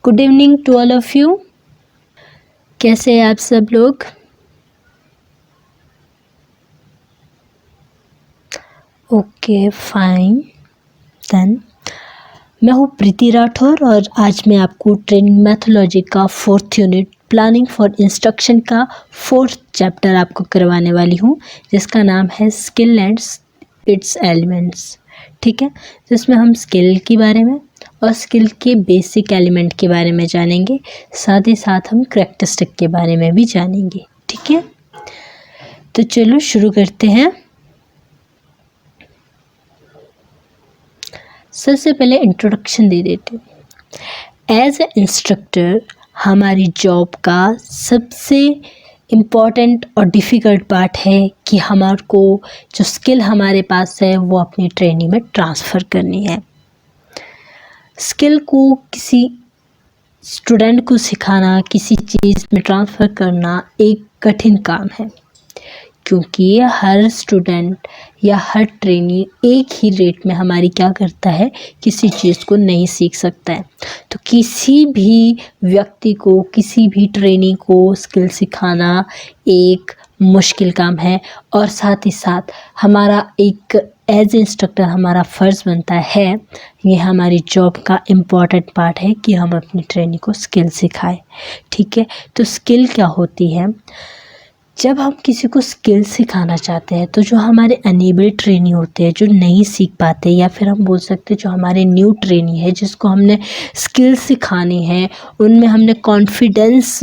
Good evening to all of you. कैसे हैं आप सब लोग? Okay fine then. मैं हूँ प्रीति राठौर और आज मैं आपको ट्रेनिंग मैथोलॉजी का 4th unit planning for instruction का 4th चैप्टर आपको करवाने वाली हूँ, जिसका नाम है स्किल एंड इट्स एलिमेंट्स। ठीक है, जिसमें हम स्किल के बारे में और स्किल के बेसिक एलिमेंट के बारे में जानेंगे, साथ ही साथ हम करैक्टरिस्टिक के बारे में भी जानेंगे। ठीक है, तो चलो शुरू करते हैं। सबसे पहले इंट्रोडक्शन दे देते हैं। एज ए इंस्ट्रक्टर हमारी जॉब का सबसे इम्पॉर्टेंट और डिफ़िकल्ट पार्ट है कि हमारे को जो स्किल हमारे पास है वो अपनी ट्रेनिंग में ट्रांसफ़र करनी है। स्किल को किसी स्टूडेंट को सिखाना, किसी चीज़ में ट्रांसफ़र करना एक कठिन काम है, क्योंकि हर स्टूडेंट या हर ट्रेनी एक ही रेट में हमारी क्या करता है, किसी चीज़ को नहीं सीख सकता है। तो किसी भी व्यक्ति को, किसी भी ट्रेनी को स्किल सिखाना एक मुश्किल काम है, और साथ ही साथ हमारा एक एज इंस्ट्रक्टर हमारा फ़र्ज़ बनता है, ये हमारी जॉब का इम्पॉर्टेंट पार्ट है कि हम अपनी ट्रेनी को स्किल सिखाएं। ठीक है, तो स्किल क्या होती है? जब हम किसी को स्किल सिखाना चाहते हैं तो जो हमारे अनेबल ट्रेनी होते हैं, जो नहीं सीख पाते, या फिर हम बोल सकते हैं जो हमारे न्यू ट्रेनी है, जिसको हमने स्किल सिखानी है, उनमें हमने कॉन्फिडेंस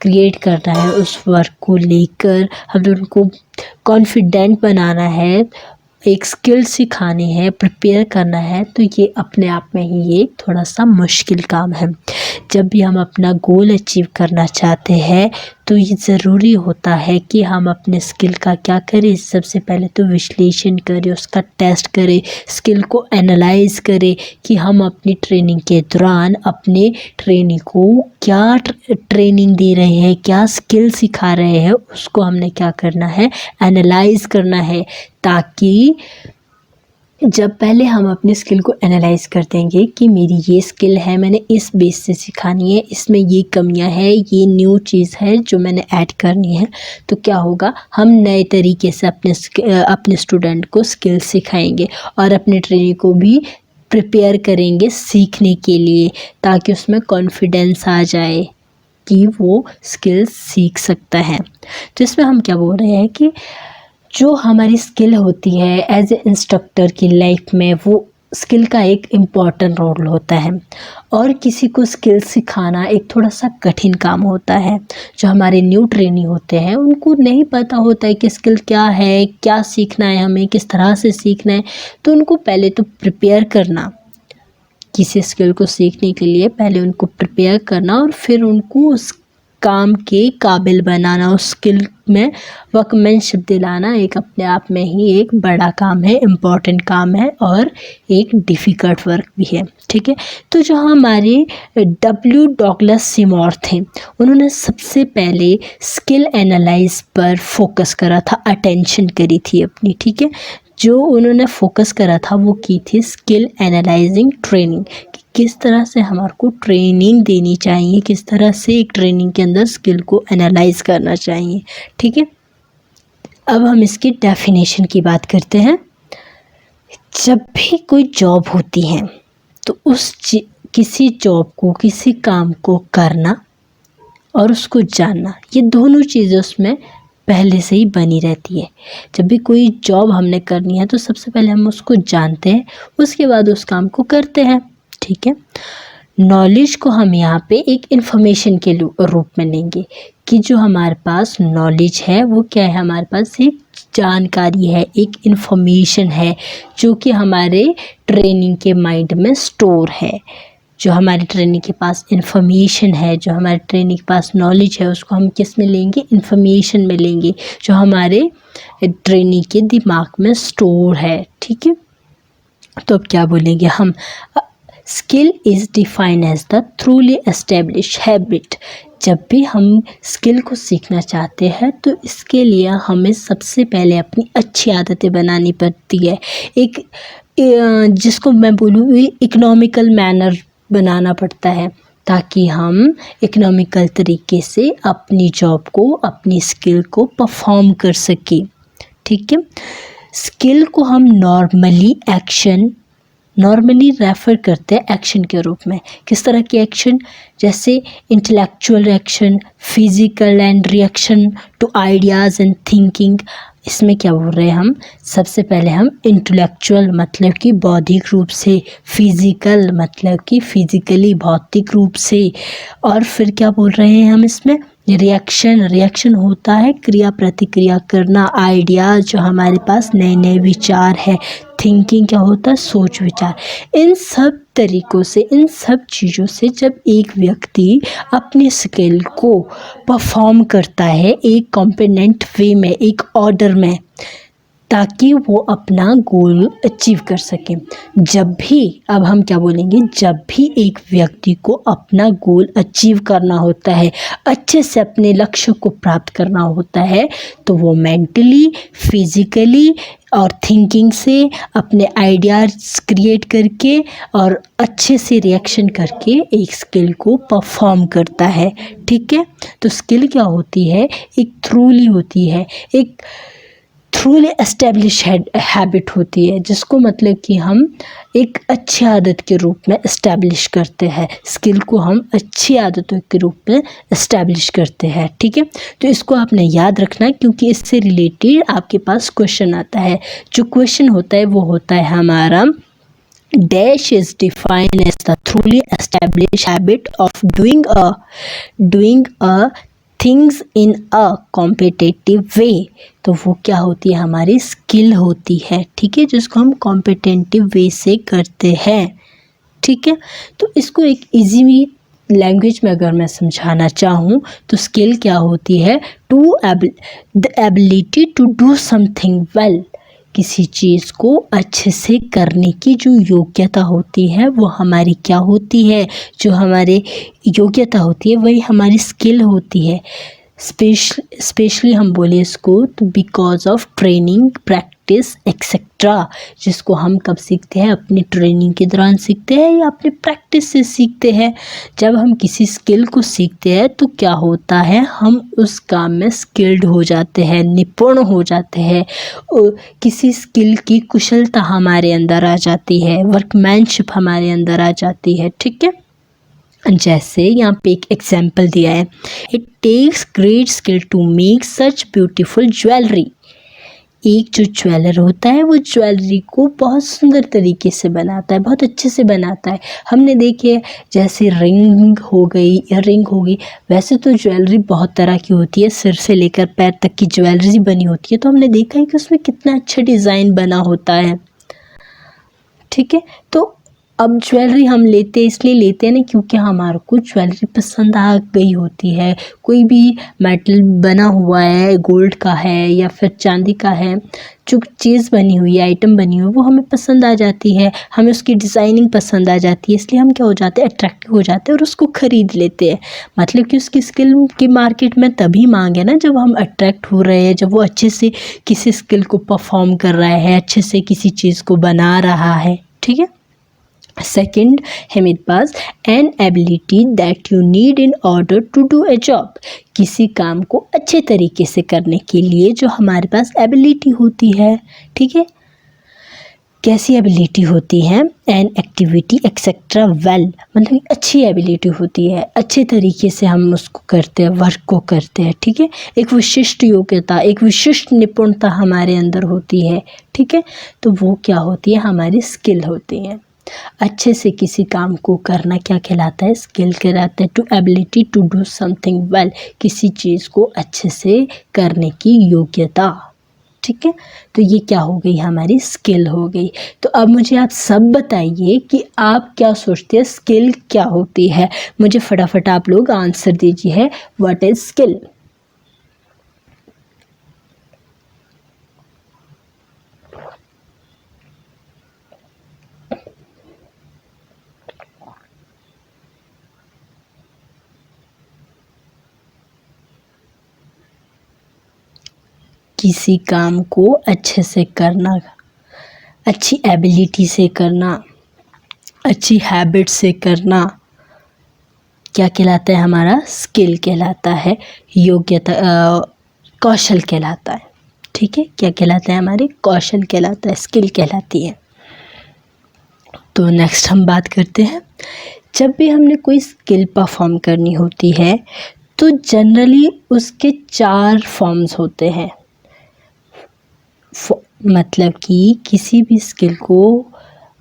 क्रिएट करना है। उस वर्क को लेकर हमें उनको कॉन्फिडेंट बनाना है, एक स्किल सिखानी है, प्रिपेयर करना है। तो ये अपने आप में ही ये थोड़ा सा मुश्किल काम है। जब भी हम अपना गोल अचीव करना चाहते हैं तो ये ज़रूरी होता है कि हम अपने स्किल का क्या करें, सबसे पहले तो विश्लेषण करें, उसका टेस्ट करें, स्किल को एनालाइज करें कि हम अपनी ट्रेनिंग के दौरान अपने ट्रेनी को क्या ट्रेनिंग दे रहे हैं, क्या स्किल सिखा रहे हैं, उसको हमने क्या करना है, एनालाइज करना है। ताकि जब पहले हम अपने स्किल को एनालाइज कर देंगे कि मेरी ये स्किल है, मैंने इस बेस से सिखानी है, इसमें ये कमियां हैं, ये न्यू चीज़ है जो मैंने ऐड करनी है, तो क्या होगा, हम नए तरीके से अपने स्टूडेंट को स्किल सिखाएंगे और अपने ट्रेनिंग को भी प्रिपेयर करेंगे सीखने के लिए, ताकि उसमें कॉन्फिडेंस आ जाए कि वो स्किल सीख सकता है। तो इसमें हम क्या बोल रहे हैं कि जो हमारी स्किल होती है एज ए इंस्ट्रक्टर की लाइफ में, वो स्किल का एक इम्पॉर्टेंट रोल होता है। और किसी को स्किल सिखाना एक थोड़ा सा कठिन काम होता है। जो हमारे न्यू ट्रेनी होते हैं उनको नहीं पता होता है कि स्किल क्या है, क्या सीखना है, हमें किस तरह से सीखना है। तो उनको पहले तो प्रिपेयर करना, किसी स्किल को सीखने के लिए पहले उनको प्रिपेयर करना और फिर उनको उस काम के काबिल बनाना, उस स्किल में वर्कमैनशिप दिलाना, एक अपने आप में ही एक बड़ा काम है, इम्पॉर्टेंट काम है और एक डिफ़िकल्ट वर्क भी है। ठीक है, तो जो हमारे डब्ल्यू डॉगलस सिमोर थे, उन्होंने सबसे पहले स्किल एनालाइज पर फोकस करा था, अटेंशन करी थी अपनी। ठीक है, जो उन्होंने फोकस करा था वो की थी स्किल एनालाइजिंग ट्रेनिंग, किस तरह से हमारे को ट्रेनिंग देनी चाहिए, किस तरह से एक ट्रेनिंग के अंदर स्किल को एनालाइज करना चाहिए। ठीक है, अब हम इसकी डेफिनेशन की बात करते हैं। जब भी कोई जॉब होती है तो किसी जॉब को, किसी काम को करना और उसको जानना, ये दोनों चीज़ें उसमें पहले से ही बनी रहती है। जब भी कोई जॉब हमने करनी है तो सबसे पहले हम उसको जानते हैं, उसके बाद उस काम को करते हैं। ठीक है, नॉलेज को हम यहाँ पे एक इन्फॉर्मेशन के रूप में लेंगे कि जो हमारे पास नॉलेज है वो क्या है, हमारे पास एक जानकारी है, एक इन्फॉर्मेशन है जो कि हमारे ट्रेनिंग के माइंड में स्टोर है। जो हमारे ट्रेनिंग के पास इन्फॉर्मेशन है, जो हमारे ट्रेनिंग के पास नॉलेज है, उसको हम किस में लेंगे, इन्फॉर्मेशन में लेंगे, जो हमारे ट्रेनिंग के दिमाग में स्टोर है। ठीक है, तो अब क्या बोलेंगे हम, skill is defined as the thoroughly establish habit. जब भी हम स्किल को सीखना चाहते हैं तो इसके लिए हमें सबसे पहले अपनी अच्छी आदतें बनानी पड़ती है। एक जिसको मैं बोलूँ इकोनॉमिकल मैनर बनाना पड़ता है। ताकि हम इकोनॉमिकल तरीके से अपनी जॉब को, अपनी स्किल को परफॉर्म कर सकें। ठीक है, स्किल को हम नॉर्मली रेफ़र करते हैं एक्शन के रूप में। किस तरह के एक्शन? जैसे intellectual reaction, physical and reaction to ideas and thinking. इसमें क्या बोल रहे हैं हम? सबसे पहले हम इंटेलेक्चुअल मतलब कि बौद्धिक रूप से, फिजिकल मतलब कि फिजिकली भौतिक रूप से, और फिर क्या बोल रहे हैं हम इसमें? रिएक्शन होता है क्रिया प्रतिक्रिया करना, आइडियाज़ जो हमारे पास नए नए विचार है। थिंकिंग क्या होता है? सोच विचार। इन सब तरीक़ों से, इन सब चीज़ों से जब एक व्यक्ति अपने स्किल को परफॉर्म करता है एक कॉम्पिटेंट वे में, एक ऑर्डर में, ताकि वो अपना गोल अचीव कर सकें। जब भी, अब हम क्या बोलेंगे, जब भी एक व्यक्ति को अपना गोल अचीव करना होता है, अच्छे से अपने लक्ष्य को प्राप्त करना होता है, तो वो मेंटली, फिजिकली और थिंकिंग से अपने आइडियाज़ क्रिएट करके और अच्छे से रिएक्शन करके एक स्किल को परफॉर्म करता है। ठीक है, तो स्किल क्या होती है? एक थ्रूली एस्टेब्लिश हैबिट होती है, जिसको मतलब कि हम एक अच्छी आदत के रूप में इस्टेब्लिश करते हैं। स्किल को हम अच्छी आदतों के रूप में इस्टेब्लिश करते हैं। ठीक है, तो इसको आपने याद रखना, क्योंकि इससे रिलेटेड आपके पास क्वेश्चन आता है। जो क्वेश्चन होता है वो होता है हमारा, dash is defined as the thoroughly establish habit of doing a things in a competitive way. तो वो क्या होती है? हमारी स्किल होती है। ठीक है, जिसको हम कॉम्पिटिटिव वे से करते हैं। ठीक है, तो इसको एक इजी लैंग्वेज में अगर मैं समझाना चाहूँ तो स्किल क्या होती है? The ability to do something well. किसी चीज़ को अच्छे से करने की जो योग्यता होती है वो हमारी क्या होती है? जो हमारे योग्यता होती है वही हमारी स्किल होती है। स्पेशली हम बोले इसको तो because of training, practice etcetera, जिसको हम कब सीखते हैं? अपनी ट्रेनिंग के दौरान सीखते हैं या अपने प्रैक्टिस से सीखते हैं। जब हम किसी स्किल को सीखते हैं तो क्या होता है? हम उस काम में स्किल्ड हो जाते हैं, निपुण हो जाते हैं, किसी स्किल की कुशलता हमारे अंदर आ जाती है, वर्कमैनशिप हमारे अंदर आ जाती है। ठीक है, जैसे यहाँ पे एक एग्जाम्पल दिया है, it takes great skill to make such beautiful jewellery. एक जो ज्वेलर होता है वो ज्वेलरी को बहुत सुंदर तरीके से बनाता है, बहुत अच्छे से बनाता है। हमने देखे जैसे रिंग हो गई, ईयररिंग हो गई, वैसे तो ज्वेलरी बहुत तरह की होती है, सिर से लेकर पैर तक की ज्वेलरी बनी होती है, तो हमने देखा है कि उसमें कितना अच्छा डिज़ाइन बना होता है। ठीक है, तो अब ज्वेलरी हम इसलिए लेते हैं ना क्योंकि हमारे को ज्वेलरी पसंद आ गई होती है। कोई भी मेटल बना हुआ है, गोल्ड का है या फिर चांदी का है, जो चीज़ बनी हुई है, आइटम बनी हुई है, वो हमें पसंद आ जाती है, हमें उसकी डिज़ाइनिंग पसंद आ जाती है, इसलिए हम क्या हो जाते हैं? अट्रैक्टिव हो जाते हैं और उसको ख़रीद लेते हैं। मतलब कि उसकी स्किल की मार्केट में तभी मांग है ना जब हम अट्रैक्ट हो रहे हैं, जब वो अच्छे से किसी स्किल को परफॉर्म कर रहा है, अच्छे से किसी चीज़ को बना रहा है। ठीक है, सेकेंड है मेरे पास an ability that you need in order to do a job. किसी काम को अच्छे तरीके से करने के लिए जो हमारे पास एबिलिटी होती है। ठीक है, कैसी एबिलिटी होती है? एन एक्टिविटी एक्सेट्रा वेल, मतलब अच्छी एबिलिटी होती है, अच्छे तरीके से हम उसको करते हैं, वर्क को करते हैं। ठीक है, एक विशिष्ट योग्यता, एक विशिष्ट निपुणता हमारे अंदर होती है। ठीक है, तो वो क्या होती है? हमारी स्किल होती है। अच्छे से किसी काम को करना क्या कहलाता है? स्किल कहलाता है। To ability to do something well, किसी चीज़ को अच्छे से करने की योग्यता। ठीक है, तो ये क्या हो गई? हमारी स्किल हो गई। तो अब मुझे आप सब बताइए कि आप क्या सोचते हैं स्किल क्या होती है? मुझे फटाफट आप लोग आंसर दीजिए, व्हाट इज स्किल? किसी काम को अच्छे से करना, अच्छी एबिलिटी से करना, अच्छी हैबिट से करना, क्या कहलाता है, हमारा स्किल कहलाता है, योग्यता कौशल कहलाता है। ठीक है, क्या कहलाता है, हमारे कौशल कहलाता है, स्किल कहलाती है। तो नेक्स्ट हम बात करते हैं, जब भी हमने कोई स्किल परफॉर्म करनी होती है तो जनरली उसके 4 फॉर्म्स होते हैं। मतलब कि किसी भी स्किल को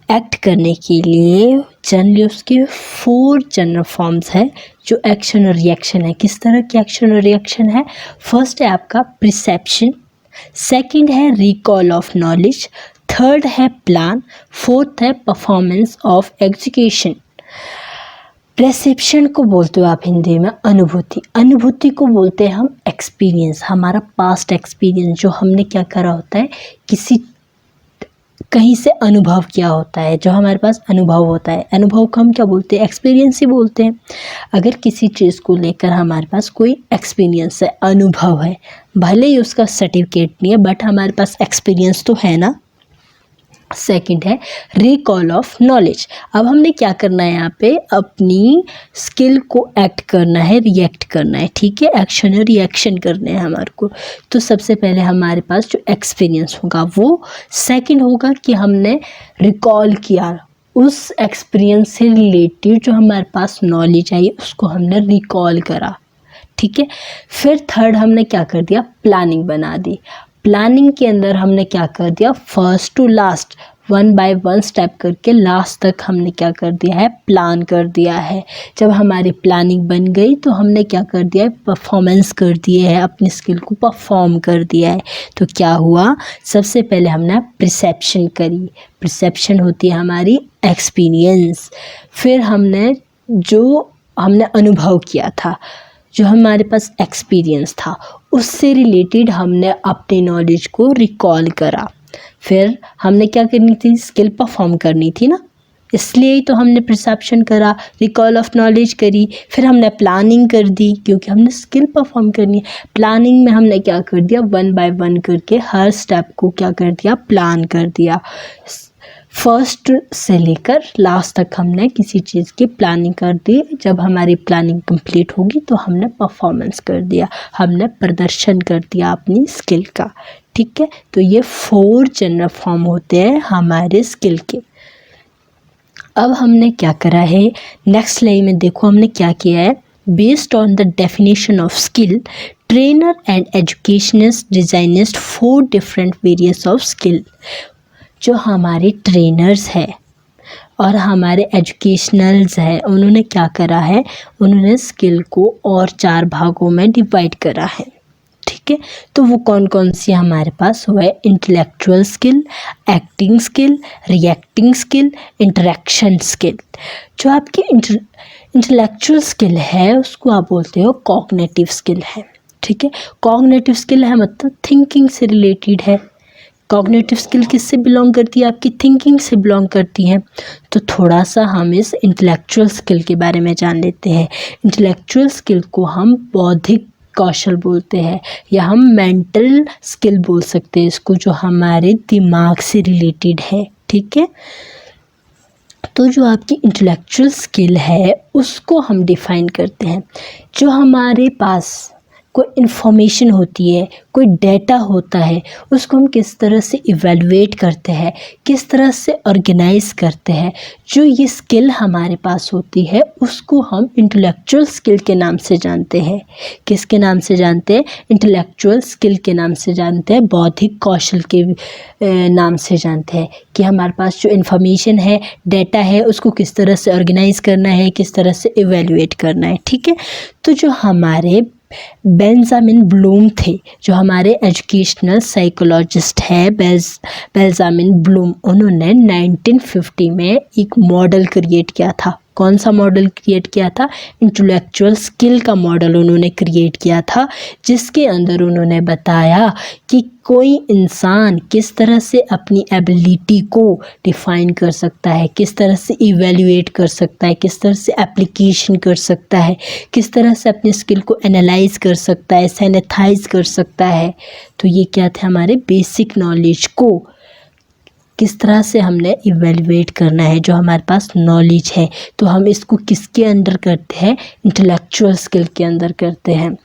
एक्ट करने के लिए जनरली उसके 4 जनरल फॉर्म्स है, जो एक्शन और रिएक्शन है। किस तरह के एक्शन और रिएक्शन है? फर्स्ट है आपका प्रिसेप्शन, सेकंड है रिकॉल ऑफ नॉलेज, थर्ड है प्लान, फोर्थ है परफॉर्मेंस ऑफ एग्जीक्यूशन। परसेप्शन को बोलते हो आप हिंदी में अनुभूति, अनुभूति को बोलते हैं हम एक्सपीरियंस, हमारा पास्ट एक्सपीरियंस, जो हमने क्या करा होता है, किसी कहीं से अनुभव किया होता है, जो हमारे पास अनुभव होता है। अनुभव को हम क्या बोलते हैं? एक्सपीरियंस ही बोलते हैं। अगर किसी चीज़ को लेकर हमारे पास कोई एक्सपीरियंस है, अनुभव है, भले ही उसका सर्टिफिकेट नहीं है बट हमारे पास एक्सपीरियंस तो है ना। सेकंड है रिकॉल ऑफ नॉलेज। अब हमने क्या करना है, यहाँ पे अपनी स्किल को एक्ट करना है, रिएक्ट करना है। ठीक है, एक्शन और रिएक्शन करने हैं हमारे को। तो सबसे पहले हमारे पास जो एक्सपीरियंस होगा वो, सेकंड होगा कि हमने रिकॉल किया, उस एक्सपीरियंस से रिलेटेड जो हमारे पास नॉलेज आई उसको हमने रिकॉल करा। ठीक है, फिर थर्ड हमने क्या कर दिया, प्लानिंग बना दी। प्लानिंग के अंदर हमने क्या कर दिया, first to last 1 by 1 step करके लास्ट तक हमने क्या कर दिया है, प्लान कर दिया है। जब हमारी प्लानिंग बन गई तो हमने क्या कर दिया है, परफॉर्मेंस कर दिए है, अपनी स्किल को परफॉर्म कर दिया है। तो क्या हुआ, सबसे पहले हमने प्रिसेप्शन करी, प्रिसेप्शन होती है हमारी एक्सपीरियंस। फिर हमने अनुभव किया था, जो हमारे पास एक्सपीरियंस था, उससे रिलेटेड हमने अपनी नॉलेज को रिकॉल करा। फिर हमने क्या करनी थी, स्किल परफॉर्म करनी थी ना, इसलिए ही तो हमने परसेप्शन करा, रिकॉल ऑफ नॉलेज करी, फिर हमने प्लानिंग कर दी, क्योंकि हमने स्किल परफॉर्म करनी है। प्लानिंग में हमने क्या कर दिया, 1 बाय 1 करके हर स्टेप को क्या कर दिया, प्लान कर दिया। फर्स्ट से लेकर लास्ट तक हमने किसी चीज़ की प्लानिंग कर दी। जब हमारी प्लानिंग कंप्लीट होगी तो हमने परफॉर्मेंस कर दिया, हमने प्रदर्शन कर दिया अपनी स्किल का। ठीक है, तो ये 4 जनरल फॉर्म होते हैं हमारे स्किल के। अब हमने क्या करा है, नेक्स्ट लाइन में देखो हमने क्या किया है, based on the definition of skill trainer and educationist designist 4 different variants of skill. जो हमारे ट्रेनर्स हैं और हमारे एजुकेशनल्स हैं, उन्होंने क्या करा है, उन्होंने स्किल को और 4 भागों में डिवाइड करा है। ठीक है, तो वो कौन कौन सी हमारे पास, वो है intellectual skill, acting skill, reacting skill, interaction skill. जो आपकी इंटेलेक्चुअल स्किल है उसको आप बोलते हो कॉग्निटिव स्किल है। ठीक है, कॉग्निटिव स्किल है मतलब थिंकिंग से रिलेटेड है। कॉग्निटिव स्किल किससे बिलोंग करती है, आपकी थिंकिंग से बिलोंग करती है। तो थोड़ा सा हम इस इंटेलेक्चुअल स्किल के बारे में जान लेते हैं। इंटेलेक्चुअल स्किल को हम बौद्धिक कौशल बोलते हैं, या हम मेंटल स्किल बोल सकते हैं इसको, जो हमारे दिमाग से रिलेटेड है। ठीक है, तो जो आपकी इंटेलेक्चुअल स्किल है उसको हम डिफाइन करते हैं, जो हमारे पास कोई इन्फॉर्मेशन होती है, कोई डेटा होता है, उसको हम किस तरह से इवेलुएट करते हैं, किस तरह से ऑर्गेनाइज करते हैं। जो ये स्किल हमारे पास होती है उसको हम इंटेलेक्चुअल स्किल के नाम से जानते हैं। किसके नाम से जानते हैं, इंटेलेक्चुअल स्किल के नाम से जानते हैं, बौद्धिक कौशल के नाम से जानते हैं कि हमारे पास जो इन्फॉर्मेशन है, डेटा है, उसको किस तरह से ऑर्गेनाइज करना है, किस तरह से इवेलुएट करना है। ठीक है, तो जो हमारे बेंजामिन ब्लूम थे, जो हमारे एजुकेशनल साइकोलॉजिस्ट है बेंजामिन ब्लूम, उन्होंने 1950 में एक मॉडल क्रिएट किया था। कौन सा मॉडल क्रिएट किया था, इंटेलेक्चुअल स्किल का मॉडल उन्होंने क्रिएट किया था, जिसके अंदर उन्होंने बताया कि कोई इंसान किस तरह से अपनी एबिलिटी को डिफाइन कर सकता है, किस तरह से इवेल्युएट कर सकता है, किस तरह से एप्लीकेशन कर सकता है, किस तरह से अपनी स्किल को एनालाइज कर सकता है, सैनिटाइज कर सकता है। तो ये क्या थे, हमारे बेसिक नॉलेज को किस तरह से हमने इवेल्युएट करना है जो हमारे पास नॉलेज है, तो हम इसको किसके अंदर करते हैं, इंटेलेक्चुअल स्किल के अंदर करते हैं।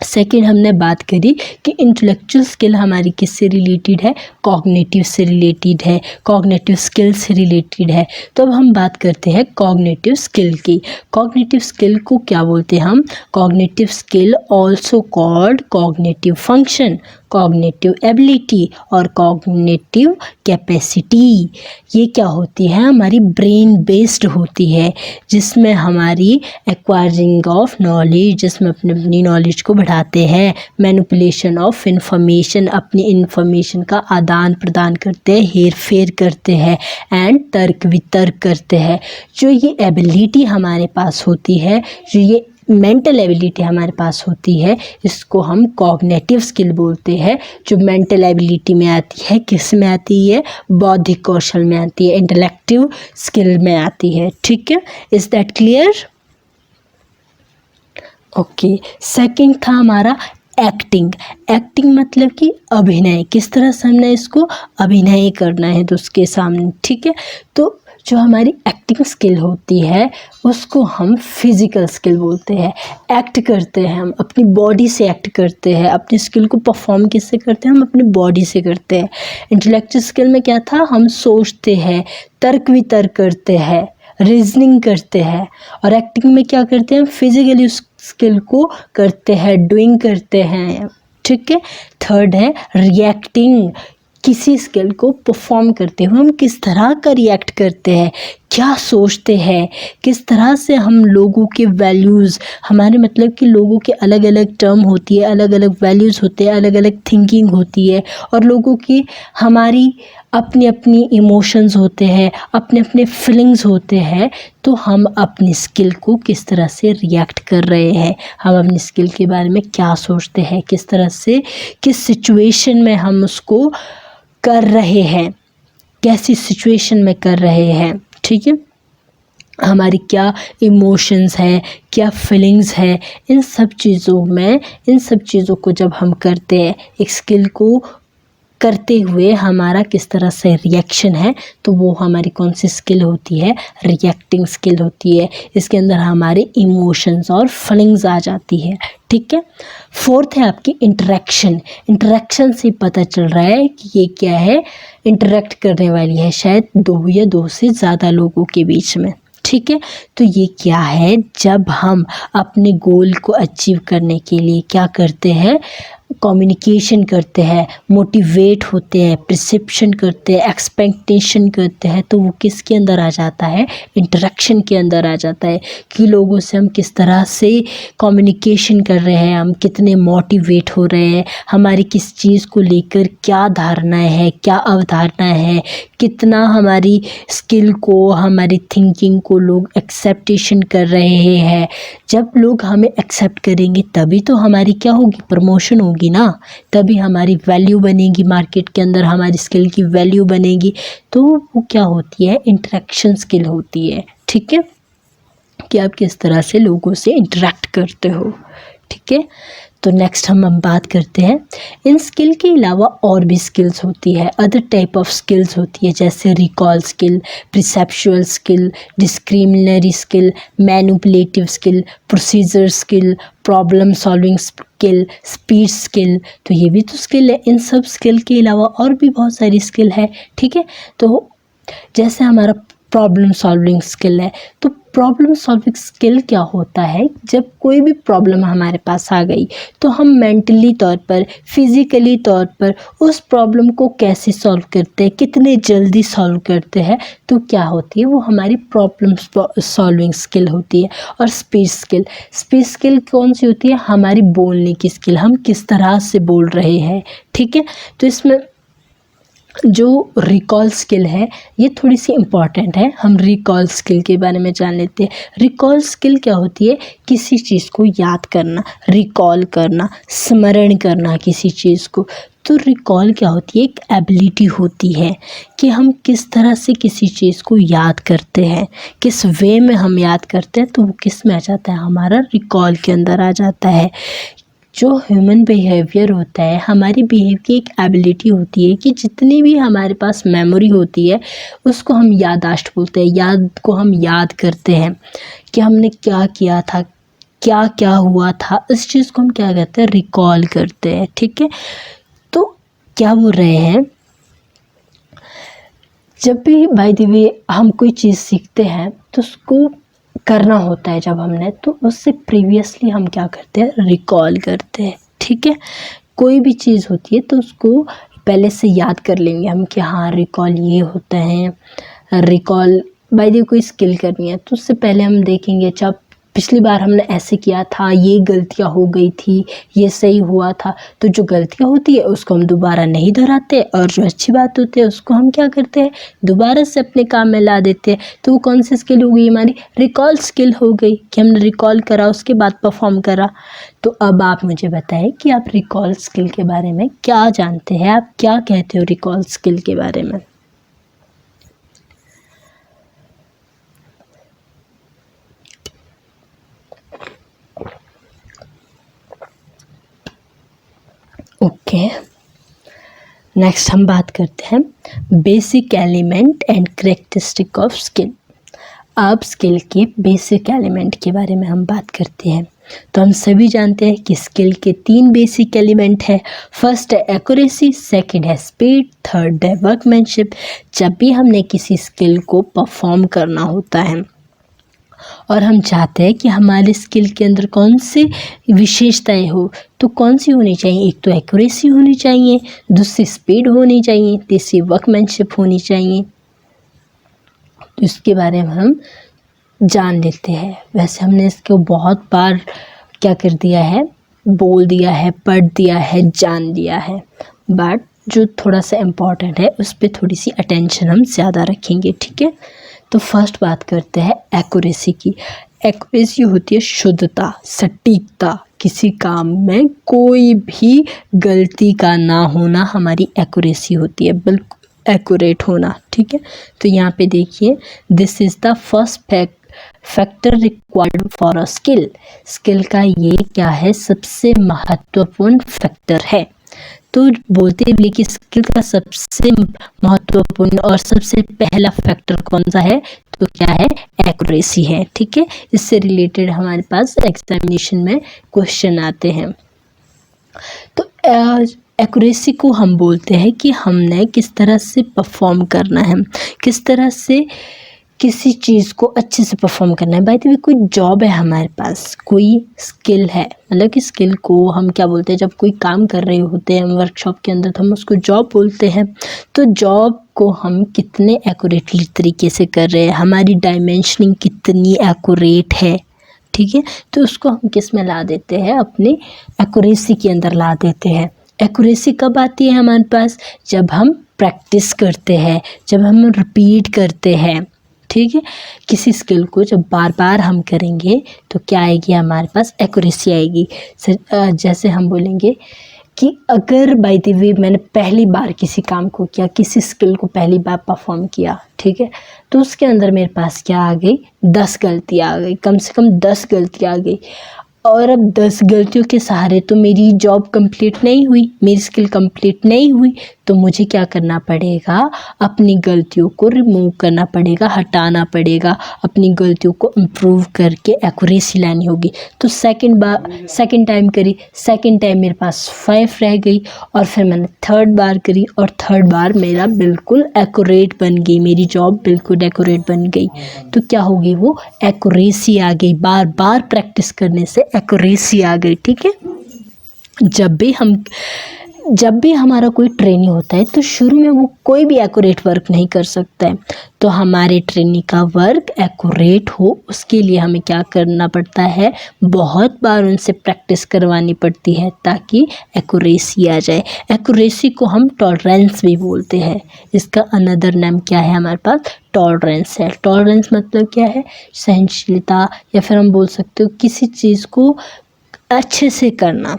सेकेंड हमने बात करी कि इंटेलेक्चुअल स्किल हमारी किससे रिलेटेड है, कॉग्निटिव से रिलेटेड है, कॉग्निटिव स्किल से रिलेटेड है। तो अब हम बात करते हैं कॉग्निटिव स्किल की। कॉग्निटिव स्किल को क्या बोलते हैं हम, cognitive skill also called cognitive function, cognitive ability और कॉग्निटिव कैपेसिटी। ये क्या होती है, हमारी ब्रेन बेस्ड होती है, जिसमें हमारी एक्वायरिंग ऑफ नॉलेज, जिसमें अपनी नॉलेज को बढ़ाते हैं, मैनिपुलेशन ऑफ इंफॉर्मेशन, अपनी इंफॉर्मेशन का आदान प्रदान करते हैं, हेर फेर करते हैं, एंड तर्क वितर्क करते हैं। जो ये एबिलिटी हमारे पास होती है, जो ये मेंटल एबिलिटी हमारे पास होती है, इसको हम कॉग्निटिव स्किल बोलते हैं। जो मेंटल एबिलिटी में आती है, किस में आती है, बौद्धिक कौशल में आती है, इंटेलेक्टिव स्किल में आती है। ठीक है, is that clear? Okay, second था हमारा एक्टिंग। एक्टिंग मतलब कि अभिनय, किस तरह से हमने इसको अभिनय करना है तो उसके सामने। ठीक है, तो जो हमारी एक्टिंग स्किल होती है उसको हम फिज़िकल स्किल बोलते हैं। एक्ट करते हैं हम, अपनी बॉडी से एक्ट करते हैं, अपनी स्किल को परफॉर्म किससे करते हैं, हम अपनी बॉडी से करते हैं। इंटेलेक्चुअल स्किल में क्या था, हम सोचते हैं, तर्क वितर्क करते हैं, रीजनिंग करते हैं। और एक्टिंग में क्या करते हैं, हम फिजिकली उस स्किल को करते हैं, डूइंग करते हैं। ठीक है, थर्ड है रिएक्टिंग। किसी स्किल को परफॉर्म करते हुए हम किस तरह का रिएक्ट करते हैं, क्या सोचते हैं, किस तरह से हम लोगों के वैल्यूज़, हमारे मतलब कि लोगों के अलग अलग टर्म होती है, अलग अलग वैल्यूज़ होते हैं, अलग अलग थिंकिंग होती है, और लोगों की हमारी अपनी अपनी इमोशंस होते हैं, अपने अपने फीलिंग्स होते हैं। तो हम अपनी स्किल को किस तरह से रिएक्ट कर रहे हैं, हम अपनी स्किल के बारे में क्या सोचते हैं, किस तरह से, किस सिचुएशन में हम उसको कर रहे हैं, कैसी सिचुएशन में कर रहे हैं। ठीक है, हमारी क्या इमोशंस है, क्या फीलिंग्स है, इन सब चीज़ों को जब हम करते हैं, एक स्किल को करते हुए हमारा किस तरह से रिएक्शन है, तो वो हमारी कौन सी स्किल होती है, रिएक्टिंग स्किल होती है। इसके अंदर हमारे इमोशंस और फीलिंग्स आ जाती है। ठीक है, फोर्थ है आपकी इंटरेक्शन। इंटरेक्शन से पता चल रहा है कि ये क्या है, इंटरेक्ट करने वाली है, शायद दो या दो से ज़्यादा लोगों के बीच में। ठीक है, तो ये क्या है, जब हम अपने गोल को अचीव करने के लिए क्या करते हैं, कम्युनिकेशन करते हैं, मोटिवेट होते हैं, परसेप्शन करते हैं, एक्सपेक्टेशन करते हैं, तो वो किसके अंदर आ जाता है, इंटरेक्शन के अंदर आ जाता है कि लोगों से हम किस तरह से कम्युनिकेशन कर रहे हैं, हम कितने मोटिवेट हो रहे हैं, हमारी किस चीज़ को लेकर क्या धारणाएं है, क्या अवधारणा है, कितना हमारी स्किल को, हमारी थिंकिंग को लोग एक्सेप्टेशन कर रहे हैं। जब लोग हमें एक्सेप्ट करेंगे तभी तो हमारी क्या होगी, प्रमोशन होगी ना, तभी हमारी वैल्यू बनेगी मार्केट के अंदर, हमारी स्किल की वैल्यू बनेगी। तो वो क्या होती है, इंटरेक्शन स्किल होती है। ठीक है, कि आप किस तरह से लोगों से इंटरेक्ट करते हो। ठीक है, तो नेक्स्ट हम बात करते हैं, इन स्किल के अलावा और भी स्किल्स होती है, अदर टाइप ऑफ स्किल्स होती है, जैसे recall skill, perceptual skill, discriminatory skill, manipulative skill, procedure skill, problem solving skill, speech skill. तो ये भी तो स्किल है। इन सब स्किल के अलावा और भी बहुत सारी स्किल है। ठीक है, तो जैसे हमारा प्रॉब्लम सॉल्विंग स्किल है, तो प्रॉब्लम सॉल्विंग स्किल क्या होता है, जब कोई भी प्रॉब्लम हमारे पास आ गई तो हम मेंटली तौर पर, फिज़िकली तौर पर उस प्रॉब्लम को कैसे सॉल्व करते हैं, कितने जल्दी सॉल्व करते हैं, तो क्या होती है, वो हमारी प्रॉब्लम सॉल्विंग स्किल होती है। और स्पीच स्किल कौन सी होती है, हमारी बोलने की स्किल, हम किस तरह से बोल रहे हैं। ठीक है, तो इसमें जो रिकॉल स्किल है ये थोड़ी सी इम्पॉर्टेंट है। हम रिकॉल स्किल के बारे में जान लेते हैं। रिकॉल स्किल क्या होती है, किसी चीज़ को याद करना, रिकॉल करना, स्मरण करना किसी चीज़ को। तो रिकॉल क्या होती है, एक एबिलिटी होती है कि हम किस तरह से किसी चीज़ को याद करते हैं, किस वे में हम याद करते हैं, तो वो किस में आ जाता है, हमारा रिकॉल के अंदर आ जाता है। जो ह्यूमन बिहेवियर होता है, हमारी बिहेव की एक एबिलिटी होती है कि जितनी भी हमारे पास मेमोरी होती है उसको हम याददाश्त बोलते हैं। याद को हम याद करते हैं कि हमने क्या किया था, क्या क्या हुआ था, इस चीज़ को हम क्या कहते हैं, रिकॉल करते हैं। ठीक है, तो क्या बोल रहे हैं, जब भी बाय द वे हम कोई चीज़ सीखते हैं तो उसको करना होता है जब हमने, तो उससे प्रीवियसली हम क्या करते हैं, रिकॉल करते हैं। ठीक है, कोई भी चीज़ होती है तो उसको पहले से याद कर लेंगे हम कि हाँ रिकॉल ये होता है। रिकॉल बाय द वे कोई स्किल करनी है तो उससे पहले हम देखेंगे, जब पिछली बार हमने ऐसे किया था, ये गलतियाँ हो गई थी, ये सही हुआ था, तो जो गलतियाँ होती है उसको हम दोबारा नहीं दोहराते और जो अच्छी बात होती है उसको हम क्या करते हैं, दोबारा से अपने काम में ला देते हैं। तो वो कौन सी स्किल हो गई, हमारी रिकॉल स्किल हो गई कि हमने रिकॉल करा, उसके बाद परफॉर्म करा। तो अब आप मुझे बताएं कि आप रिकॉल स्किल के बारे में क्या जानते हैं, आप क्या कहते हो रिकॉल स्किल के बारे में। ओके, नेक्स्ट हम बात करते हैं basic element and characteristic of skill. अब स्किल के बेसिक एलिमेंट के बारे में हम बात करते हैं। तो हम सभी जानते हैं कि स्किल के 3 बेसिक एलिमेंट है। फर्स्ट है एक्यूरेसी, सेकंड है स्पीड, थर्ड है वर्कमैनशिप। जब भी हमने किसी स्किल को परफॉर्म करना होता है और हम चाहते हैं कि हमारे स्किल के अंदर कौन सी विशेषताएं हो, तो कौन सी होनी चाहिए, एक तो एक्यूरेसी होनी चाहिए, दूसरी स्पीड होनी चाहिए, तीसरी वर्कमैनशिप होनी चाहिए। तो इसके बारे में हम जान लेते हैं। वैसे हमने इसको बहुत बार क्या कर दिया है, बोल दिया है, पढ़ दिया है, जान लिया है, बट जो थोड़ा सा इम्पॉर्टेंट है उस पर थोड़ी सी अटेंशन हम ज़्यादा रखेंगे। ठीक है, तो फर्स्ट बात करते हैं एक्यूरेसी की। एक्यूरेसी होती है शुद्धता, सटीकता, किसी काम में कोई भी गलती का ना होना हमारी एक्यूरेसी होती है, बिल्कुल एक्यूरेट होना। ठीक है, तो यहाँ पे देखिए, this is the first factor required for a skill. Skill का ये क्या है, सबसे महत्वपूर्ण फैक्टर है। तो बोलते भी कि स्किल का सबसे महत्वपूर्ण और सबसे पहला फैक्टर कौन सा है, तो क्या है, एक्यूरेसी है। ठीक है, इससे रिलेटेड हमारे पास एग्जामिनेशन में क्वेश्चन आते हैं। तो एक्यूरेसी को हम बोलते हैं कि हमने किस तरह से परफॉर्म करना है, किस तरह से किसी चीज़ को अच्छे से परफॉर्म करना है। बाय द वे कोई जॉब है हमारे पास, कोई स्किल है, मतलब कि स्किल को हम क्या बोलते हैं, जब कोई काम कर रहे होते हैं वर्कशॉप के अंदर तो हम उसको जॉब बोलते हैं। तो जॉब को हम कितने एक्यूरेटली तरीके से कर रहे हैं, हमारी डायमेंशनिंग कितनी एक्यूरेट है। ठीक है, तो उसको हम किस में ला देते हैं, अपनी एक्यूरेसी के अंदर ला देते हैं। एक्यूरेसी कब आती है हमारे पास, जब हम प्रैक्टिस करते हैं, जब हम रिपीट करते हैं। ठीक है, किसी स्किल को जब बार बार हम करेंगे तो क्या आएगी, हमारे पास एक्यूरेसी आएगी। जैसे हम बोलेंगे कि अगर बाय द वे मैंने पहली बार किसी काम को किया, किसी स्किल को पहली बार परफॉर्म किया, ठीक है, तो उसके अंदर मेरे पास क्या आ गई, 10 गलतियाँ आ गई, कम से कम 10 गलतियाँ आ गई। और अब 10 गलतियों के सहारे तो मेरी जॉब कंप्लीट नहीं हुई, मेरी स्किल कंप्लीट नहीं हुई। तो मुझे क्या करना पड़ेगा, अपनी गलतियों को रिमूव करना पड़ेगा, हटाना पड़ेगा, अपनी गलतियों को इम्प्रूव करके एक्यूरेसी लानी होगी। तो सेकंड टाइम करी, सेकंड टाइम मेरे पास 5 रह गई, और फिर मैंने थर्ड बार करी, और थर्ड बार मेरा बिल्कुल एक्यूरेट बन गई, मेरी जॉब बिल्कुल एक्यूरेट बन गई। तो क्या होगी, वो एक्यूरेसी आ गई, बार बार प्रैक्टिस करने से एक्यूरेसी आ गई। ठीक है, जब भी हमारा कोई ट्रेनी होता है तो शुरू में वो कोई भी एक्यूरेट वर्क नहीं कर सकता है। तो हमारे ट्रेनी का वर्क एक्यूरेट हो उसके लिए हमें क्या करना पड़ता है, बहुत बार उनसे प्रैक्टिस करवानी पड़ती है ताकि एक्यूरेसी आ जाए। एक्यूरेसी को हम टॉलरेंस भी बोलते हैं। इसका अनदर नाम क्या है हमारे पास, टॉलरेंस है। टॉलरेंस मतलब क्या है, सहनशीलता, या फिर हम बोल सकते हो किसी चीज़ को अच्छे से करना।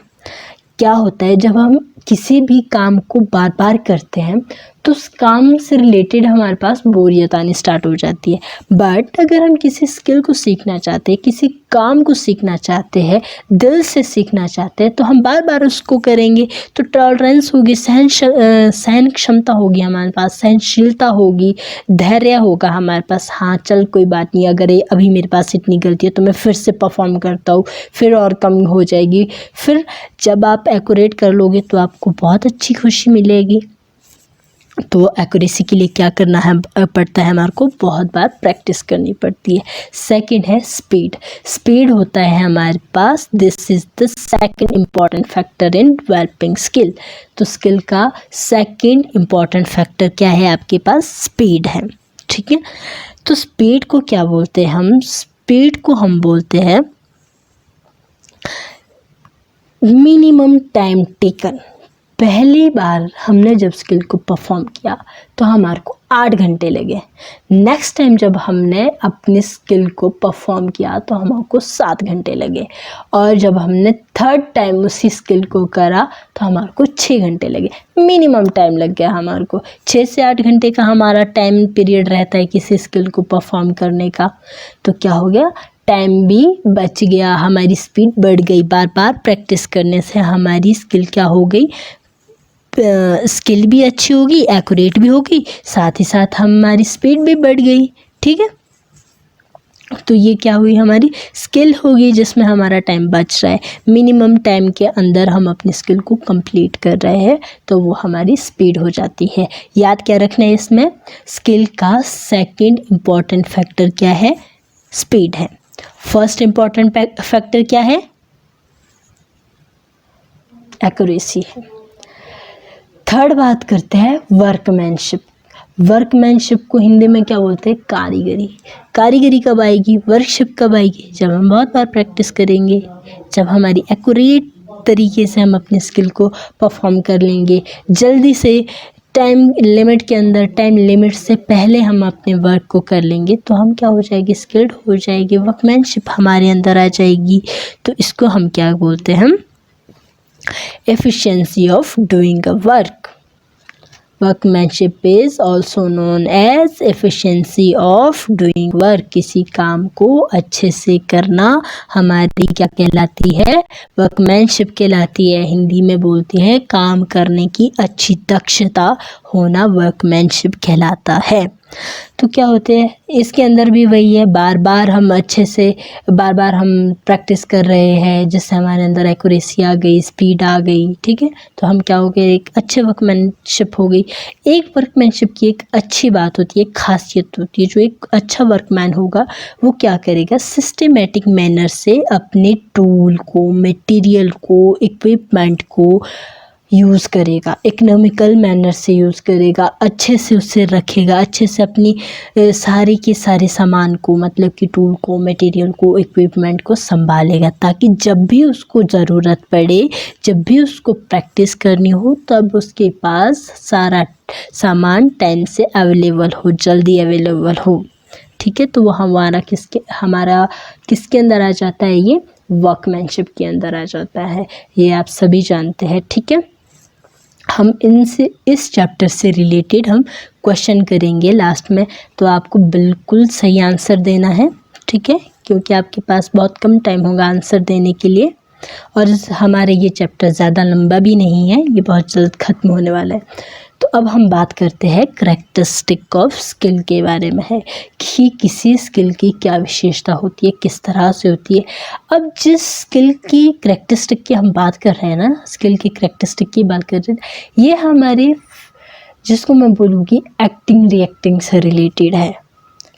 क्या होता है, जब हम किसी भी काम को बार बार करते हैं तो उस काम से रिलेटेड हमारे पास बोरियत आनी स्टार्ट हो जाती है। बट अगर हम किसी स्किल को सीखना चाहते हैं, किसी काम को सीखना चाहते हैं, दिल से सीखना चाहते हैं, तो हम बार बार उसको करेंगे तो टॉलरेंस होगी, सहन क्षमता होगी हमारे पास, सहनशीलता होगी, धैर्य होगा हमारे पास। हाँ चल कोई बात नहीं, अगर ये अभी मेरे पास इतनी गलती है तो मैं फिर से परफॉर्म करता हूँ, फिर और कम हो जाएगी। फिर जब आप एक्यूरेट कर लोगे तो आपको बहुत अच्छी खुशी मिलेगी। तो एक्यूरेसी के लिए क्या करना है पड़ता है, हमारे को बहुत बार प्रैक्टिस करनी पड़ती है। सेकंड है स्पीड। स्पीड होता है हमारे पास, this is the second important factor in developing skill. तो स्किल का सेकंड इम्पॉर्टेंट फैक्टर क्या है आपके पास, स्पीड है। ठीक है, तो स्पीड को क्या बोलते हैं हम, स्पीड को हम बोलते हैं मिनिमम टाइम टेकन। पहली बार हमने जब स्किल को परफॉर्म किया तो हमारे को 8 घंटे लगे। नेक्स्ट टाइम जब हमने अपनी स्किल को परफॉर्म किया तो हमको 7 घंटे लगे। और जब हमने थर्ड टाइम उसी स्किल को करा तो हमारे को 6 घंटे लगे। मिनिमम टाइम लग गया हमारे को। 6 से 8 घंटे का हमारा टाइम पीरियड रहता है किसी स्किल को परफॉर्म करने का। तो क्या हो गया, टाइम भी बच गया, हमारी स्पीड बढ़ गई। बार बार प्रैक्टिस करने से हमारी स्किल क्या हो गई, स्किल भी अच्छी होगी, एक्यूरेट भी होगी, साथ ही साथ हमारी स्पीड भी बढ़ गई। ठीक है, तो ये क्या हुई, हमारी स्किल होगी जिसमें हमारा टाइम बच रहा है। मिनिमम टाइम के अंदर हम अपनी स्किल को कंप्लीट कर रहे हैं तो वो हमारी स्पीड हो जाती है। याद क्या रखना है इसमें, स्किल का सेकंड इम्पॉर्टेंट फैक्टर क्या है, स्पीड है। फर्स्ट इम्पॉर्टेंट फैक्टर क्या है, एक्यूरेसी है। थर्ड बात करते हैं वर्कमैनशिप। वर्कमैनशिप को हिंदी में क्या बोलते हैं, कारीगरी। कारीगरी कब आएगी, वर्कशिप कब आएगी, जब हम बहुत बार प्रैक्टिस करेंगे, जब हमारी एक्यूरेट तरीके से हम अपनी स्किल को परफॉर्म कर लेंगे, जल्दी से टाइम लिमिट के अंदर, टाइम लिमिट से पहले हम अपने वर्क को कर लेंगे तो हम क्या हो जाएगी, स्किल्ड हो जाएगी, वर्कमैनशिप हमारे अंदर आ जाएगी। तो इसको हम क्या बोलते हैं, हम efficiency of doing a work. Workmanship is also known as efficiency of doing work. किसी काम को अच्छे से करना हमारी क्या कहलाती है, वर्कमैनशिप कहलाती है। हिंदी में बोलती है काम करने की अच्छी दक्षता होना वर्कमैनशिप कहलाता है। तो क्या होते हैं, इसके अंदर भी वही है, बार बार हम अच्छे से बार बार हम प्रैक्टिस कर रहे हैं जिससे हमारे अंदर एक्यूरेसी आ गई, स्पीड आ गई। ठीक है, तो हम क्या हो गए, एक अच्छे वर्कमैनशिप हो गई। एक वर्कमैनशिप की एक अच्छी बात होती है, खासियत होती है, जो एक अच्छा वर्कमैन होगा वो क्या करेगा, सिस्टमेटिक मैनर से अपने टूल को, मटेरियल को, इक्विपमेंट को यूज़ करेगा, इकोनॉमिकल मैनर से यूज़ करेगा, अच्छे से उसे रखेगा, अच्छे से अपनी सारे के सारे सामान को, मतलब कि टूल को, मटेरियल को, इक्विपमेंट को संभालेगा, ताकि जब भी उसको ज़रूरत पड़े, जब भी उसको प्रैक्टिस करनी हो, तब उसके पास सारा सामान टाइम से अवेलेबल हो, जल्दी अवेलेबल हो। ठीक है, तो वो हमारा किसके अंदर आ जाता है, ये वर्कमैनशिप के अंदर आ जाता है। ये आप सभी जानते हैं। ठीक है, हम इस चैप्टर से रिलेटेड हम क्वेश्चन करेंगे लास्ट में, तो आपको बिल्कुल सही आंसर देना है। ठीक है, क्योंकि आपके पास बहुत कम टाइम होगा आंसर देने के लिए, और हमारे ये चैप्टर ज़्यादा लंबा भी नहीं है, ये बहुत जल्द ख़त्म होने वाला है। तो अब हम बात करते हैं करैक्टरिस्टिक ऑफ स्किल के बारे में, है कि किसी स्किल की क्या विशेषता होती है, किस तरह से होती है। अब जिस स्किल की करैक्टरिस्टिक की हम बात कर रहे हैं ना, स्किल की करैक्टरिस्टिक की बात कर रहे हैं, ये हमारे, जिसको मैं बोलूँगी एक्टिंग रिएक्टिंग से रिलेटेड है,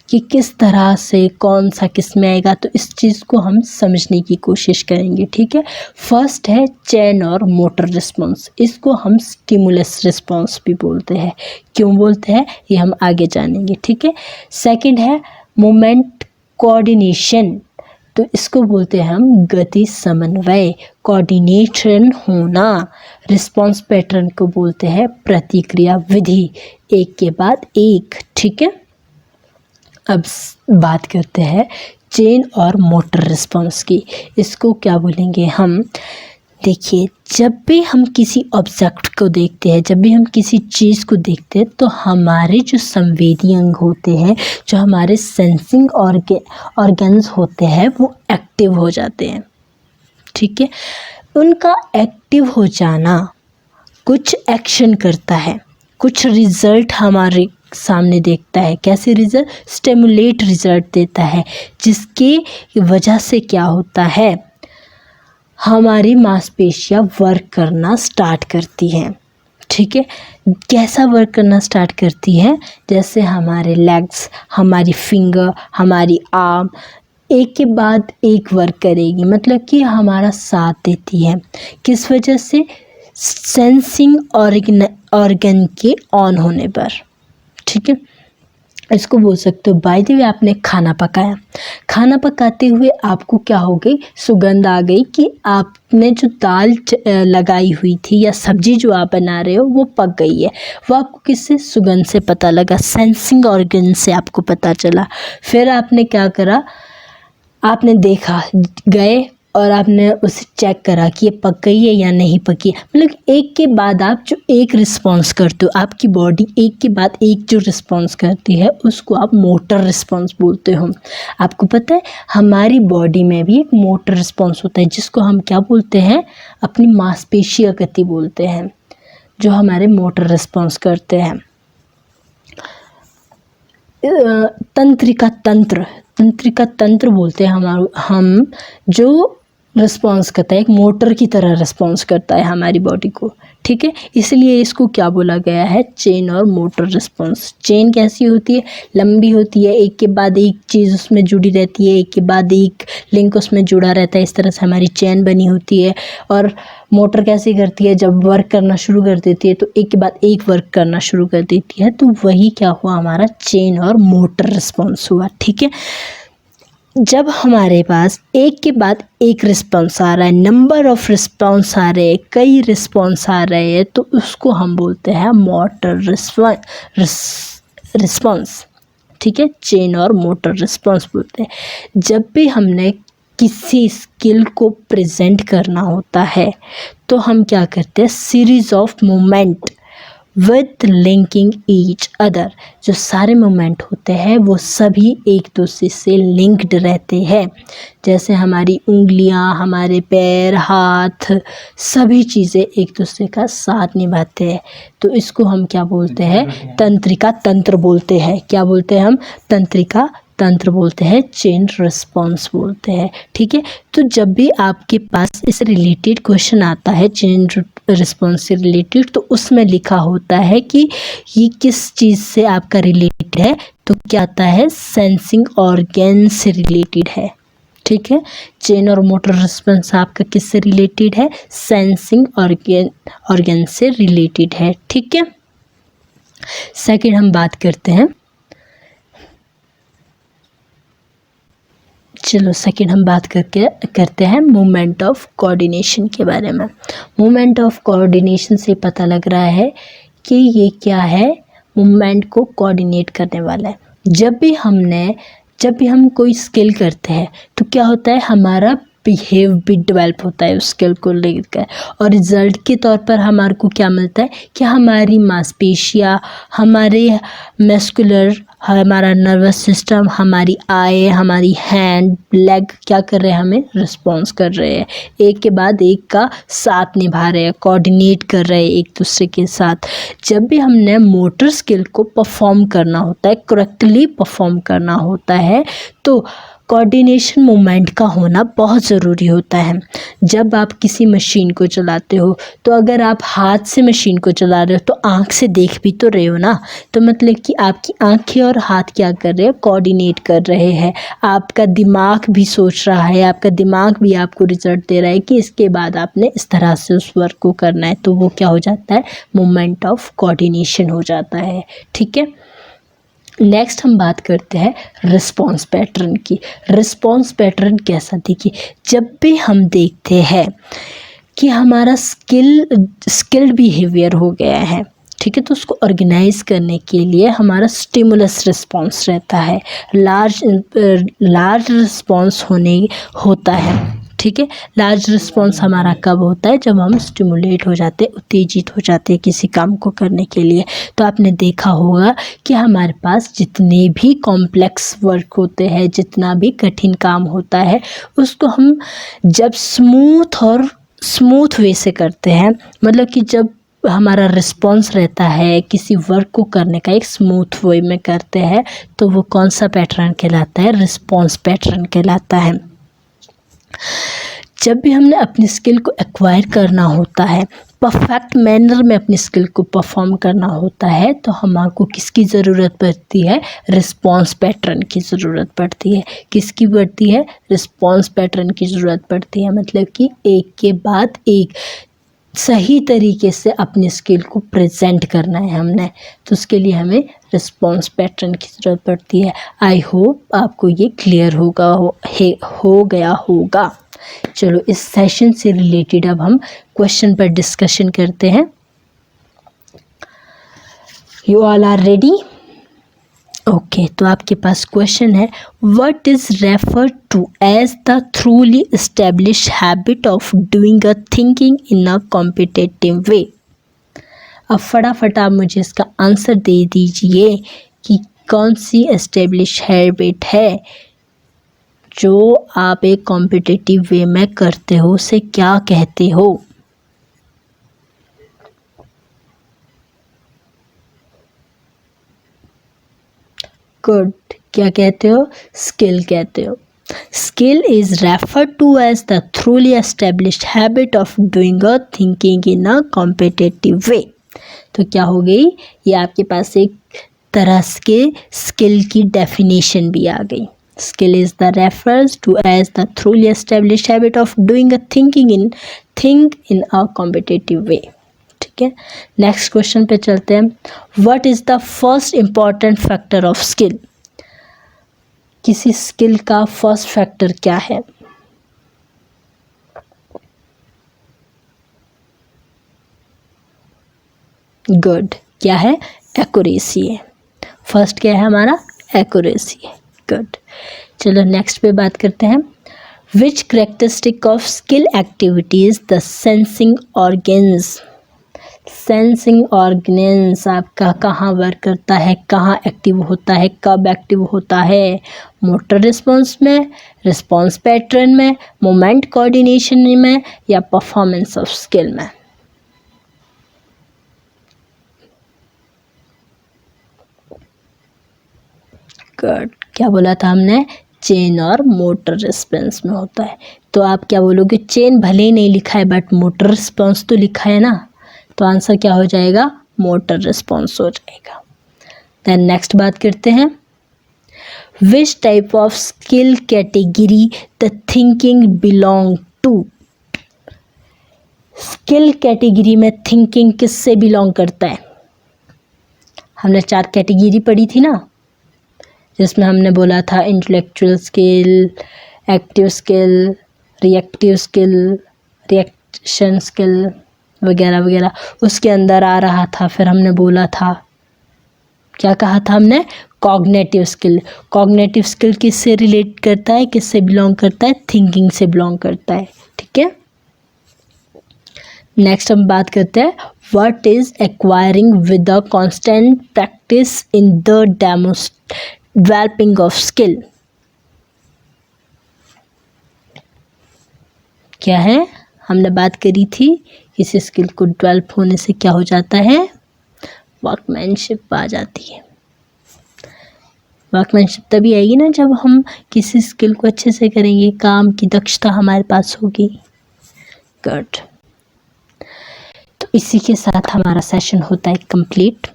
कि किस तरह से कौन सा किस में आएगा। तो इस चीज़ को हम समझने की कोशिश करेंगे। ठीक है, फर्स्ट है चेन और मोटर रिस्पॉन्स, इसको हम स्टिमुलस रिस्पॉन्स भी बोलते हैं। क्यों बोलते हैं ये हम आगे जानेंगे। ठीक है, सेकंड है मोमेंट कोऑर्डिनेशन, तो इसको बोलते हैं हम गति समन्वय, कोऑर्डिनेशन होना। रिस्पॉन्स पैटर्न को बोलते हैं प्रतिक्रिया विधि, एक के बाद एक। ठीक है, अब बात करते हैं चेन और मोटर रिस्पॉन्स की, इसको क्या बोलेंगे हम, देखिए, जब भी हम किसी ऑब्जेक्ट को देखते हैं, जब भी हम किसी चीज़ को देखते हैं, तो हमारे जो संवेदी अंग होते हैं, जो हमारे सेंसिंग ऑर्गन्स होते हैं, वो एक्टिव हो जाते हैं। ठीक है, उनका एक्टिव हो जाना कुछ एक्शन करता है, कुछ रिजल्ट हमारे सामने देखता है। कैसे रिजल्ट? स्टिमुलेट रिजल्ट देता है, जिसकी वजह से क्या होता है, हमारी मांसपेशियां वर्क करना स्टार्ट करती हैं। ठीक है, कैसा वर्क करना स्टार्ट करती है? जैसे हमारे लेग्स, हमारी फिंगर, हमारी आर्म एक के बाद एक वर्क करेगी, मतलब कि हमारा साथ देती है। किस वजह से? सेंसिंग ऑर्गन के ऑन होने पर। ठीक है, इसको बोल सकते हो। बाय द वे, आपने खाना पकाया, खाना पकाते हुए आपको क्या हो गई? सुगंध आ गई कि आपने जो दाल लगाई हुई थी या सब्जी जो आप बना रहे हो वो पक गई है। वो आपको किससे? सुगंध से पता लगा, सेंसिंग ऑर्गन से आपको पता चला। फिर आपने क्या करा? आपने देखा, गए और आपने उसे चेक करा कि ये पक गई है या नहीं पकी है। मतलब एक के बाद आप जो एक रिस्पॉन्स करते हो, आपकी बॉडी एक के बाद एक जो रिस्पॉन्स करती है, उसको आप मोटर रिस्पॉन्स बोलते हो। आपको पता है, हमारी बॉडी में भी एक मोटर रिस्पॉन्स होता है, जिसको हम क्या बोलते हैं? अपनी मांसपेशियां गति बोलते हैं, जो हमारे मोटर रिस्पॉन्स करते हैं। तंत्रिका तंत्र बोलते हैं हम जो रिस्पॉन्स करता है, एक मोटर की तरह रिस्पॉन्स करता है हमारी बॉडी को। ठीक है, इसलिए इसको क्या बोला गया है? चेन और मोटर रिस्पॉन्स। चेन कैसी होती है? लंबी होती है, एक के बाद एक चीज़ उसमें जुड़ी रहती है, एक के बाद एक लिंक उसमें जुड़ा रहता है, इस तरह से हमारी चेन बनी होती है। और मोटर कैसे करती है? जब वर्क करना शुरू कर देती है तो एक के बाद एक वर्क करना शुरू कर देती है, तो वही क्या हुआ? हमारा चेन और मोटर रिस्पॉन्स हुआ। ठीक है, जब हमारे पास एक के बाद एक रिस्पॉन्स आ रहा है, नंबर ऑफ रिस्पॉन्स आ रहे हैं, कई रिस्पॉन्स आ रहे हैं, तो उसको हम बोलते हैं मोटर रिस्पॉन्स। ठीक है, चेन और मोटर रिस्पॉन्स बोलते हैं। जब भी हमने किसी स्किल को प्रेजेंट करना होता है, तो हम क्या करते हैं? Series of movement with linking each other. जो सारे मोमेंट होते हैं वो सभी एक दूसरे से लिंक्ड रहते हैं। जैसे हमारी उंगलियां, हमारे पैर, हाथ, सभी चीज़ें एक दूसरे का साथ निभाते हैं। तो इसको हम क्या बोलते हैं? तंत्रिका तंत्र बोलते हैं। क्या बोलते हैं हम? तंत्रिका तंत्र बोलते हैं, चेन रिस्पॉन्स बोलते हैं। ठीक है, तो जब भी आपके पास इस रिलेटेड क्वेश्चन आता है, चेन रिस्पॉन्स से रिलेटेड, तो उसमें लिखा होता है कि ये किस चीज़ से आपका रिलेटेड है, तो क्या आता है? सेंसिंग ऑर्गन से रिलेटेड है। ठीक है, चेन और मोटर रिस्पॉन्स आपका किससे रिलेटेड है? सेंसिंग ऑर्गन से रिलेटेड है। ठीक है, सेकंड हम बात करते हैं, चलो सेकंड हम बात करते हैं मूवमेंट ऑफ कोऑर्डिनेशन के बारे में। मूवमेंट ऑफ कोऑर्डिनेशन से पता लग रहा है कि ये क्या है? मूवमेंट को कोऑर्डिनेट करने वाला है। जब भी हम कोई स्किल करते हैं तो क्या होता है? हमारा बिहेव भी डेवलप होता है उस स्किल को लेकर, और रिजल्ट के तौर पर हमारे को क्या मिलता है कि हमारी मांसपेशियाँ, हमारे मस्कुलर, हमारा नर्वस सिस्टम, हमारी आई, हमारी हैंड, लेग क्या कर रहे हैं? हमें रिस्पॉन्स कर रहे हैं, एक के बाद एक का साथ निभा रहे हैं, कोऑर्डिनेट कर रहे हैं एक दूसरे के साथ। जब भी हमने मोटर स्किल को परफॉर्म करना होता है, करेक्टली परफॉर्म करना होता है, तो कोऑर्डिनेशन मूवमेंट का होना बहुत ज़रूरी होता है। जब आप किसी मशीन को चलाते हो, तो अगर आप हाथ से मशीन को चला रहे हो तो आँख से देख भी तो रहे हो ना, तो मतलब कि आपकी आँखें और हाथ क्या कर रहे हैं? कोऑर्डिनेट कर रहे हैं। आपका दिमाग भी सोच रहा है, आपका दिमाग भी आपको रिजल्ट दे रहा है कि इसके बाद आपने इस तरह से उस वर्क को करना है, तो वो क्या हो जाता है? मूवमेंट ऑफ कोऑर्डिनेशन हो जाता है। ठीक है, नेक्स्ट हम बात करते हैं रिस्पॉन्स पैटर्न की। रिस्पॉन्स पैटर्न कैसा? देखिए, जब भी हम देखते हैं कि हमारा स्किल्ड बिहेवियर हो गया है, ठीक है, तो उसको ऑर्गेनाइज करने के लिए हमारा स्टिमुलस रिस्पॉन्स रहता है, लार्ज रिस्पॉन्स होता है। ठीक है। लार्ज रिस्पॉन्स हमारा कब होता है? जब हम स्टिमुलेट हो जाते हैं, उत्तेजित हो जाते हैं किसी काम को करने के लिए। तो आपने देखा होगा कि हमारे पास जितने भी कॉम्प्लेक्स वर्क होते हैं, जितना भी कठिन काम होता है, उसको हम जब स्मूथ वे से करते हैं, मतलब कि जब हमारा रिस्पॉन्स रहता है किसी वर्क को करने का एक स्मूथ वे में करते हैं, तो वो कौन सा पैटर्न कहलाता है? रिस्पॉन्स पैटर्न कहलाता है। जब भी हमने अपनी स्किल को एक्वायर करना होता है, परफेक्ट मैनर में अपनी स्किल को परफॉर्म करना होता है, तो हमारे को किसकी ज़रूरत पड़ती है? रिस्पॉन्स पैटर्न की ज़रूरत पड़ती है। किसकी पड़ती है? रिस्पॉन्स पैटर्न की ज़रूरत पड़ती है। मतलब कि एक के बाद एक सही तरीके से अपनी स्किल को प्रेजेंट करना है हमने, तो उसके लिए हमें रिस्पॉन्स पैटर्न की ज़रूरत पड़ती है। आई होप आपको ये क्लियर हो गया होगा। चलो इस सेशन से रिलेटेड अब हम क्वेश्चन पर डिस्कशन करते हैं। You all are ready? Okay, तो आपके पास क्वेश्चन है, what is refer to as the thoroughly establish habit of doing a thinking in a competitive way. अब फटाफट आप मुझे इसका आंसर दे दीजिए कि कौन सी एस्टेब्लिश हैबिट है जो आप एक कॉम्पिटिटिव वे में करते हो, उसे क्या कहते हो? गुड, क्या कहते हो? स्किल कहते हो। Skill is referred to as the thoroughly established habit of doing a thinking in a competitive way. तो क्या हो गई? ये आपके पास एक तरह के स्किल की डेफिनेशन भी आ गई। Skill is the refers to as the truly established habit of doing a think in a competitive way। ठीक है, नेक्स्ट क्वेश्चन पे चलते हैं। What is the first important factor of skill? किसी स्किल का फर्स्ट फैक्टर क्या है? Good, क्या है? एक्यूरेसी है। फर्स्ट क्या है हमारा? एक्यूरेसी है। गुड, चलो नेक्स्ट पे बात करते हैं। Which characteristic of skill activities the sensing organs? Sensing organs आपका कहाँ वर्क करता है, कहाँ एक्टिव होता है, कब एक्टिव होता है? मोटर रिस्पॉन्स में, रिस्पॉन्स पैटर्न में, मोमेंट कोऑर्डिनेशन में, या परफॉर्मेंस ऑफ स्किल में? गुड, क्या बोला था हमने? चेन और मोटर रिस्पॉन्स में होता है। तो आप क्या बोलोगे? चेन भले ही नहीं लिखा है बट मोटर रिस्पॉन्स तो लिखा है ना, तो आंसर क्या हो जाएगा? मोटर रिस्पॉन्स हो जाएगा। देन नेक्स्ट बात करते हैं। Which type of skill category the thinking belong to? Skill category में थिंकिंग किससे बिलोंग करता है? हमने 4 कैटेगरी पढ़ी थी ना, जिसमें हमने बोला था intellectual skill, active skill, reactive skill, reaction skill वगैरह वगैरह, उसके अंदर आ रहा था। फिर हमने बोला था, क्या कहा था हमने? Cognitive skill. कॉग्निटिव स्किल किससे रिलेट करता है, किससे बिलोंग करता है? थिंकिंग से बिलोंग करता है। ठीक है, नेक्स्ट हम बात करते हैं, what is acquiring with a constant practice in the developing of skill? क्या है? हमने बात करी थी किसी स्किल को डेवलप होने से क्या हो जाता है? वर्कमैनशिप आ जाती है। वर्कमैनशिप तभी आएगी ना जब हम किसी स्किल को अच्छे से करेंगे, काम की दक्षता हमारे पास होगी। गुड, तो इसी के साथ हमारा सेशन होता है कंप्लीट।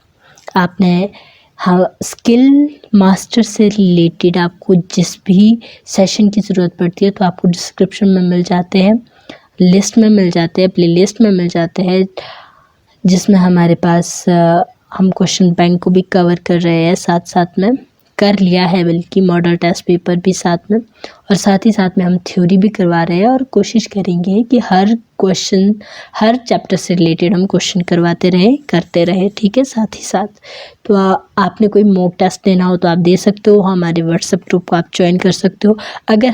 आपने स्किल मास्टर से रिलेटेड आपको जिस भी सेशन की ज़रूरत पड़ती है तो आपको डिस्क्रिप्शन में मिल जाते हैं, लिस्ट में मिल जाते हैं, प्लेलिस्ट में मिल जाते हैं, जिसमें हमारे पास हम क्वेश्चन बैंक को भी कवर कर रहे हैं, साथ साथ में कर लिया है, बल्कि मॉडल टेस्ट पेपर भी साथ में, और साथ ही साथ में हम थ्योरी भी करवा रहे हैं और कोशिश करेंगे कि हर क्वेश्चन, हर चैप्टर से रिलेटेड हम क्वेश्चन करते रहे। ठीक है, साथ ही साथ तो आपने कोई मॉक टेस्ट देना हो तो आप दे सकते हो, हमारे व्हाट्सएप ग्रुप को आप ज्वाइन कर सकते हो। अगर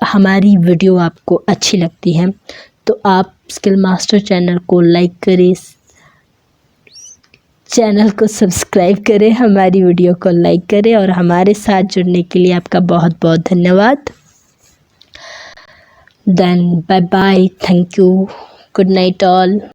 हमारी वीडियो आपको अच्छी लगती है तो आप स्किल मास्टर चैनल को लाइक करें, चैनल को सब्सक्राइब करें, हमारी वीडियो को लाइक करें और हमारे साथ जुड़ने के लिए आपका बहुत बहुत धन्यवाद। Then bye bye, thank you, good night all.